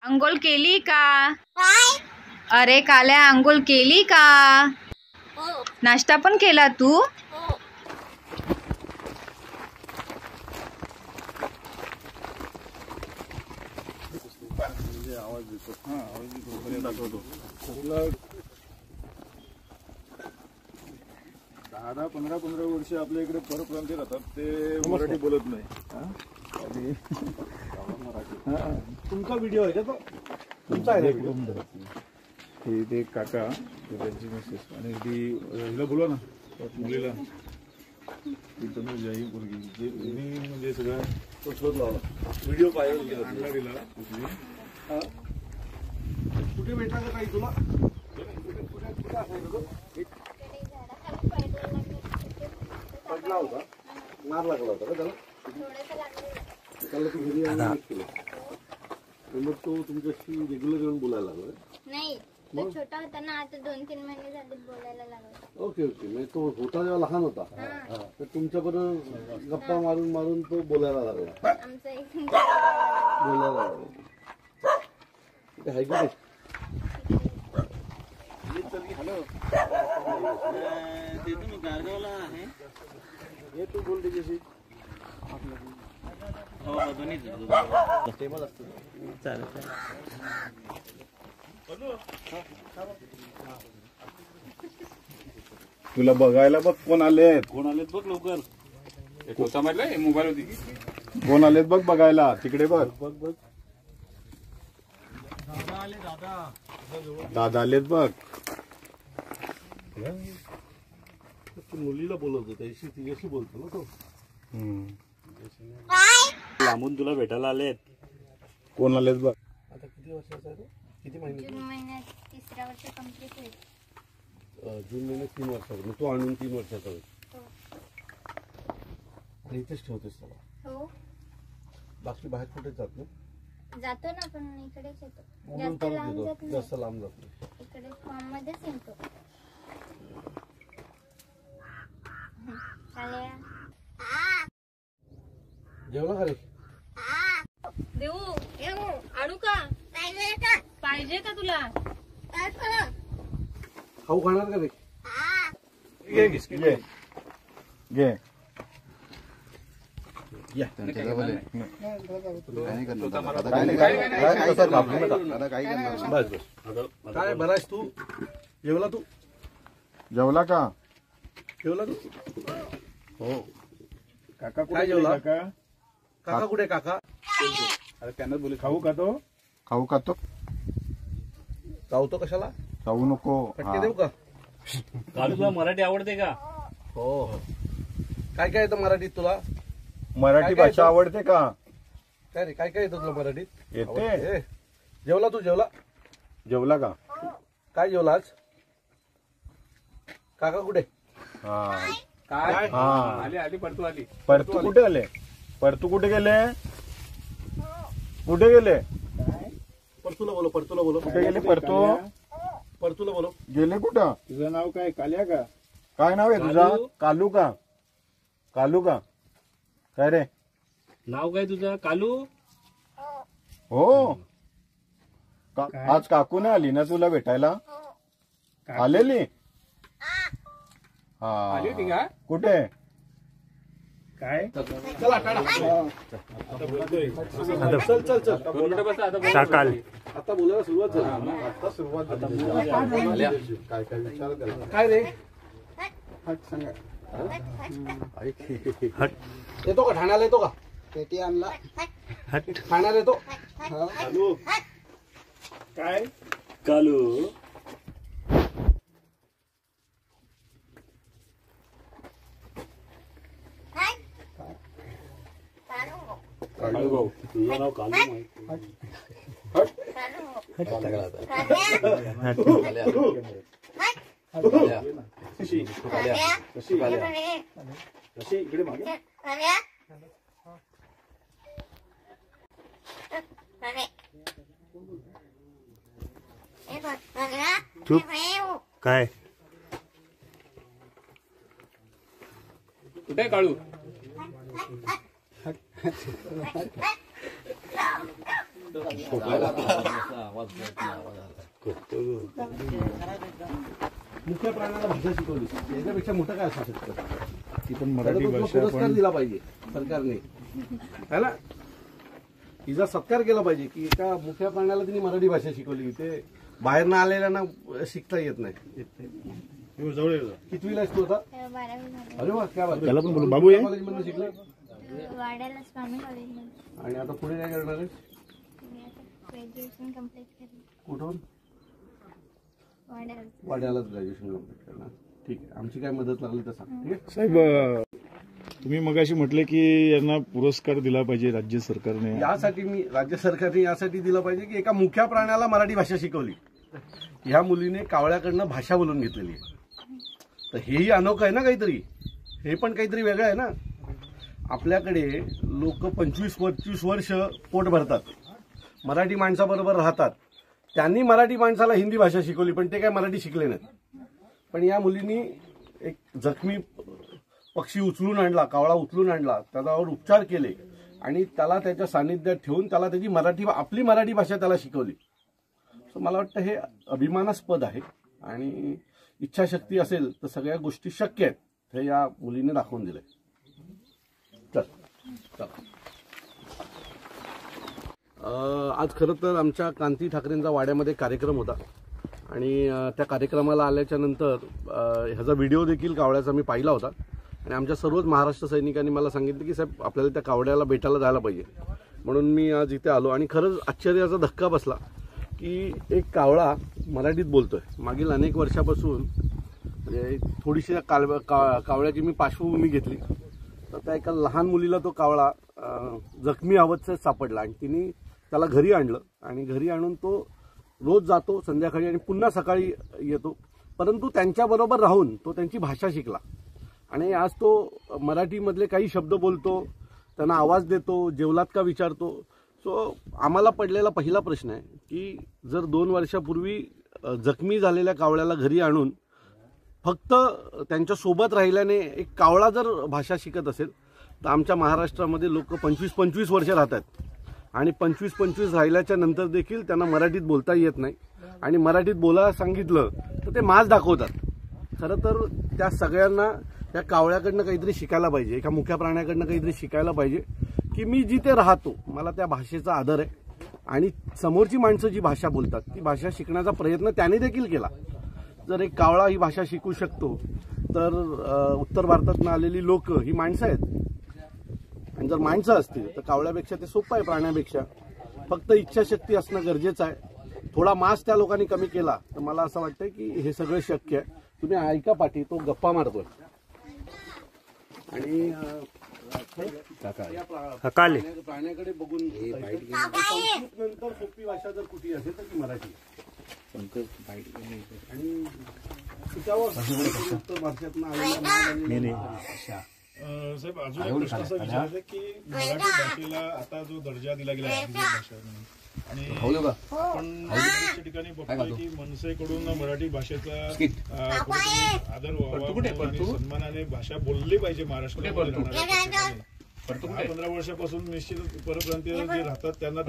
अंघोळ केली का? अरे काल्या, अंघोळ केली का? नाश्ता पण केला तू? आवाज देतो. हा, आवाज देतो. दाखवतो. 10-15 वर्ष आपल्या इकडे परप्रांतीय राहतात, ते मराठी बोलत नाही. तुमचा व्हिडिओ आहे का तो? तुमचा आहे हे ते काका, त्यांची मिसेस आणि ती हिला बोलवा ना, मुलीला जाई मुलगी जे म्हणजे सगळं शोध लावला. व्हिडिओ पाहिजे अंगाडीला कुठे भेटला काही तुला? पडला होता, मार लागला होता का त्याला? त्याला तू घरी केलं. मग तो तुमच्याशी रेग्युलर येऊन बोलायला लागला नाही? छोटा होता ना, आता 2-3 महिने झाले बोलायला लागला. Okay okay. म्हणजे तो होता जेव्हा लहान होता तर तुमच्याबरोबर गप्पा मारून मारून तो बोलायला लागला. आमचं एक बोलायला लागला. ते आहे का ते? हे तू बोल त्याच्याशी. तुला बघायला बघ कोण आलेत. कोण आलेत बघ लवकर. मोबाईल होती. कोण आलेत बघ बघायला. तिकडे बघ. बघ बघ. दादा आलेत बघ. तू मुलीला बोलवतो, त्याशी तिच्याशी बोलतो ना तो. लांबून तुला भेटायला आलेत. कोण आलेत बघ. आता किती वर्षाचा आहे तो? किती महिने? जून महिन्यात 3रं वर्ष कंप्लीट होईल. जून महिन्यात 3 वर्षाचा. मग तो आणून 3 वर्षाचा होईल. आणि इथेच ठेवतेस त्याला? हो. बाकी बाहेर कुठे जात ना? जातो ना, पण इकडेच येतो. म्हणून जास्त परत लांब येतो. जात नाही. जास्त लांब जात नाही. इकडे फॉर्म मध्येच येतो. चालेल. जेवला का रे? देऊ आणू का? पाहिजे का तुला? खाऊ खाणार का रे? घे घे घे. या. बस बस. काय बरास तू? जेवला तू? जेवला का? जेवला तू? हो. काका काय कुठे जेवला? काका? काका कुठे? काका अरे त्यांना बोल. खाऊ का तो? खाऊ का तो? चावतो कशाला? खाऊ नको. फटके देऊ का? कालू तुला मराठी आवडते का? हो हो. काय काय येतं मराठीत तुला? मराठी काय भाषा आवडते का? काय रे, काय काय येतं तुला मराठीत? येते. आवडते. जेवला तू? जेवला? जेवला का? काय जेवला आज? काका कुठे? हा. काय? हा. आली पडतू आली. परतू कुठे आले? परतू कुठे गेले? कुठे गेले? परतूला बोलो. परतूला बोलो. कुठे गेले परतू? परतूला बोलो. गेले कुठं? तुझं नाव काय? काल्या का? काय नाव आहे तुझं? कालू का? कालू का? काय रे? नाव काय तुझं? कालू? हो. आज काकू नाही आली ना तुला भेटायला? आलेली? हा. कुठे? काय? चला टाळा. चल चल चल. शाकाल. आता बोलायला सुरुवात झाली. आता सुरुवात झाली. काय काय विचार त्याला. काय रे? येतो का? ठाण्याला येतो का? पेटी आणला. ठाण्याला येतो. कालू. काय? कालू. कालू भाऊ. तुझं नाव कालू माहिती. इकडे मागे. काय? कुठे काळू? मुख्य प्राण्याला भाषा शिकवली याच्यापेक्षा मोठं काय असू शकतं. ती पण मराठी भाषा पुरस्कार दिला पाहिजे सरकारने है ना. हिचा सत्कार केला पाहिजे की एका मुख्य प्राण्याला तिने मराठी भाषा शिकवली. ते बाहेर ना आलेल्यांना शिकता येत नाही. कितवीला आहेस तू आता? 12वी झाली. अरे वा, क्या बात. त्याला पण बोलू बाबू आहे. कॉलेजमधून शिकले वाड्याला स्वामी कॉलेजमध्ये आणि आता पुढे काय करणार आहेस? ग्रॅज्युएशन कम्प्लीट केलं. कुठून? वाड्याला. वाड्यालाच ग्रॅज्युएशन कम्प्लीट करणार. ठीक आहे, आमची काय मदत लागली तर सांग. ठीक आहे साहेब, तुम्ही मगाशी म्हटले की यांना पुरस्कार दिला पाहिजे राज्य सरकारने. यासाठी मी राज्य सरकारने यासाठी दिलं पाहिजे की एका मुख्या प्राण्याला मराठी भाषा शिकवली. ह्या मुलीने कावळ्याकडनं भाषा बोलून घेतलेली आहे. तर हेही अनोखं आहे ना काहीतरी. हे पण काहीतरी वेगळं आहे ना. आपल्याकडे लोक 25-25 वर्ष पोट भरतात, मराठी माणसाबरोबर राहतात. त्यांनी मराठी माणसाला हिंदी भाषा शिकवली पण ते काय मराठी शिकले नाहीत. पण या मुलींनी एक जखमी पक्षी उचलून आणला, कावळा उचलून आणला, त्याच्यावर उपचार केले आणि त्याला त्याच्या सानिध्यात ठेवून त्याला त्याची मराठी, आपली मराठी भाषा त्याला शिकवली. सो मला वाटतं हे अभिमानास्पद आहे आणि इच्छाशक्ती असेल तर सगळ्या गोष्टी शक्य आहेत हे या मुलीने दाखवून दिले. आज खरं तर आमच्या कांती ठाकरेंचा वाड्यामध्ये कार्यक्रम होता आणि त्या कार्यक्रमाला आल्याच्या नंतर ह्याचा व्हिडिओ देखील कावळ्याचा मी पाहिला होता आणि आमच्या सर्वच महाराष्ट्र सैनिकांनी मला सांगितलं की साहेब आपल्याला त्या कावड्याला भेटायला जायला पाहिजे. म्हणून मी आज इथे आलो आणि खरंच आश्चर्याचा धक्का बसला की एक कावळा मराठीत बोलतोय. मागील अनेक वर्षापासून म्हणजे थोडीशी कावळ्याची मी पार्श्वभूमी घेतली तर त्या एका लहान मुलीला तो कावळा जखमी अवस्थेत सापडला आणि तिने त्याला घरी आणलं आणि घरी आणून तो रोज जातो संध्याकाळी आणि पुन्हा सकाळी येतो. परंतु त्यांच्याबरोबर राहून तो त्यांची भाषा शिकला आणि आज तो मराठीमधले काही शब्द बोलतो, त्यांना आवाज देतो, जेवलात का विचारतो. सो आम्हाला पडलेला पहिला प्रश्न आहे की जर 2 वर्षापूर्वी जखमी झालेल्या कावळ्याला घरी आणून फक्त त्यांच्या सोबत राहिल्याने एक कावळा जर भाषा शिकत असेल तर आमच्या महाराष्ट्रामध्ये लोक 25-25 वर्ष राहतात आणि 25-25 राहिल्याच्या नंतर देखील त्यांना मराठीत बोलता येत नाही आणि मराठीत बोलायला सांगितलं तर ते माज दाखवतात. खरं तर त्या सगळ्यांना त्या कावळ्याकडनं काहीतरी शिकायला पाहिजे, एका मुख्या प्राण्याकडनं काहीतरी शिकायला पाहिजे की मी जिथे राहतो मला त्या भाषेचा आदर आहे आणि समोरची माणसं जी भाषा बोलतात ती भाषा शिकण्याचा प्रयत्न त्याने देखील केला. जर एक कावळा ही भाषा शिकू शकतो तर उत्तर भारतातून आलेली लोक ही माणसं आहेत आणि जर माणसं असतील तर कावळ्यापेक्षा ते सोपं आहे प्राण्यापेक्षा. फक्त इच्छाशक्ती असणं गरजेचं आहे. थोडा मास त्या लोकांनी कमी केला तर मला असं वाटतं की हे सगळं शक्य आहे. तुम्ही ऐका पाठी, तो गप्पा मारतोय आणि प्राण्याकडे बघून नंतर सोपी भाषा जर कुठली असेल तर ती मराठी आणि उत्तर भारतातून आलेल्या साहेब अजून एक प्रश्न असा विचारायचा की मराठी भाषेला आता जो दर्जा दिला गेला आहे भाषा आणि आपण बऱ्याचशा ठिकाणी बघतोय की मनसेकडून मराठी भाषेचा आदर व्हावा आणि सन्मानाने भाषा बोलली पाहिजे महाराष्ट्रामध्ये. 15 वर्षापासून निश्चित परप्रांतीय जे राहतात त्यांना